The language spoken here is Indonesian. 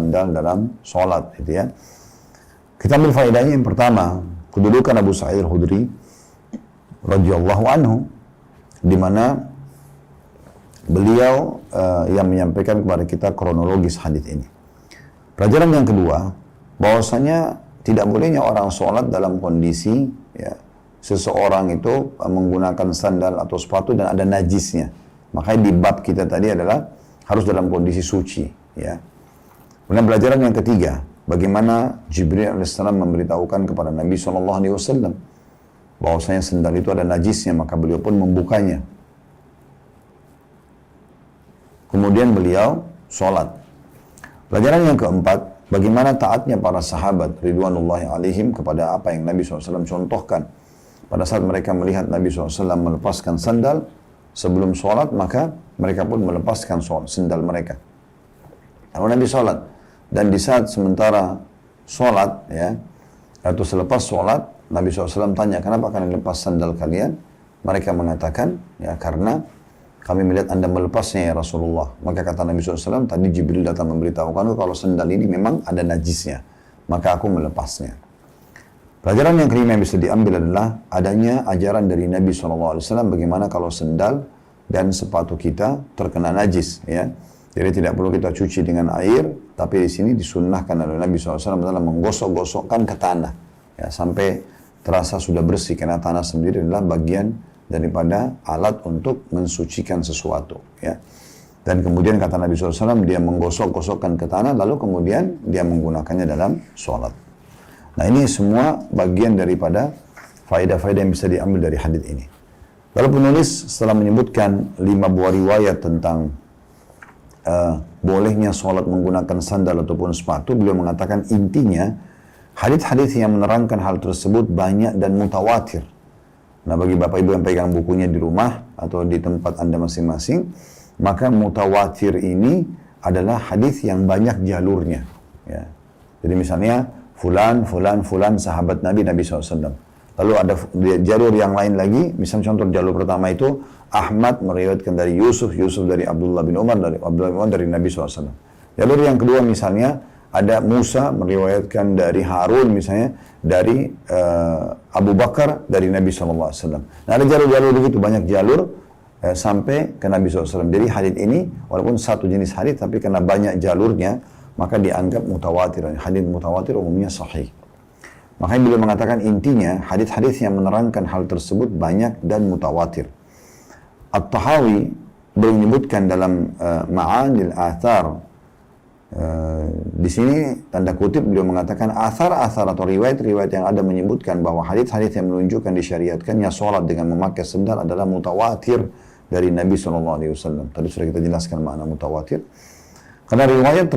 sandal dalam sholat, gitu ya. Kita ambil faedahnya yang pertama, kedudukan Abu Sa'id Al-Khudri radhiyallahu anhu, di mana beliau yang menyampaikan kepada kita kronologis hadis ini. Pelajaran yang kedua, bahwasanya tidak bolehnya orang sholat dalam kondisi ya, seseorang itu menggunakan sandal atau sepatu dan ada najisnya. Makanya di bab kita tadi adalah harus dalam kondisi suci. Ya. Kemudian pelajaran yang ketiga, bagaimana Jibril alaihissalam memberitahukan kepada Nabi SAW bahwasanya sandal itu ada najisnya, maka beliau pun membukanya. Kemudian beliau sholat. Pelajaran yang keempat, bagaimana taatnya para sahabat ridwanullahi alaihim kepada apa yang Nabi SAW contohkan. Pada saat mereka melihat Nabi SAW melepaskan sandal sebelum sholat, maka mereka pun melepaskan sandal mereka. Lalu Nabi sholat. Dan di saat sementara sholat, ya, atau selepas sholat, Nabi SAW tanya, kenapa kalian lepas sandal kalian? Mereka mengatakan, ya karena kami melihat Anda melepasnya ya Rasulullah. Maka kata Nabi SAW, tadi Jibril datang memberitahukan kalau sandal ini memang ada najisnya. Maka aku melepasnya. Pelajaran yang kelima yang bisa diambil adalah adanya ajaran dari Nabi SAW bagaimana kalau sandal dan sepatu kita terkena najis. Ya. Jadi tidak perlu kita cuci dengan air, tapi di sini disunnahkan oleh Nabi SAW adalah menggosok-gosokkan ke tanah. Ya, sampai terasa sudah bersih, karena tanah sendiri adalah bagian daripada alat untuk mensucikan sesuatu, ya. Dan kemudian kata Nabi SAW, dia menggosok-gosokkan ke tanah, lalu kemudian dia menggunakannya dalam sholat. Nah ini semua bagian daripada faedah-faedah yang bisa diambil dari hadis ini. Lalu penulis setelah menyebutkan 5 buah riwayat tentang bolehnya sholat menggunakan sandal ataupun sepatu, beliau mengatakan intinya hadis-hadis yang menerangkan hal tersebut banyak dan mutawatir. Nah bagi Bapak Ibu yang pegang bukunya di rumah atau di tempat Anda masing-masing, maka mutawatir ini adalah hadis yang banyak jalurnya. Ya. Jadi misalnya fulan sahabat Nabi SAW. Lalu ada jalur yang lain lagi, misalnya contoh jalur pertama itu Ahmad meriwayatkan dari Yusuf dari Abdullah bin Umar, dari Nabi SAW. Jalur yang kedua misalnya ada Musa meriwayatkan dari Harun misalnya, dari Abu Bakar dari Nabi SAW. Nah ada jalur-jalur begitu, banyak jalur sampai ke Nabi SAW. Jadi hadits ini walaupun satu jenis hadits tapi karena banyak jalurnya maka dianggap mutawatir. Hadits mutawatir umumnya sahih. Makanya beliau mengatakan intinya hadits-hadits yang menerangkan hal tersebut banyak dan mutawatir. At-Tahawi beliau menyebutkan dalam Ma'anil Athar, di sini tanda kutip beliau mengatakan athar-athar atau riwayat-riwayat yang ada menyebutkan bahwa hadits-hadits yang menunjukkan disyariatkannya sholat dengan memakai sandal adalah mutawatir dari Nabi SAW. Tadi sudah kita jelaskan makna mutawatir. Karena riwayat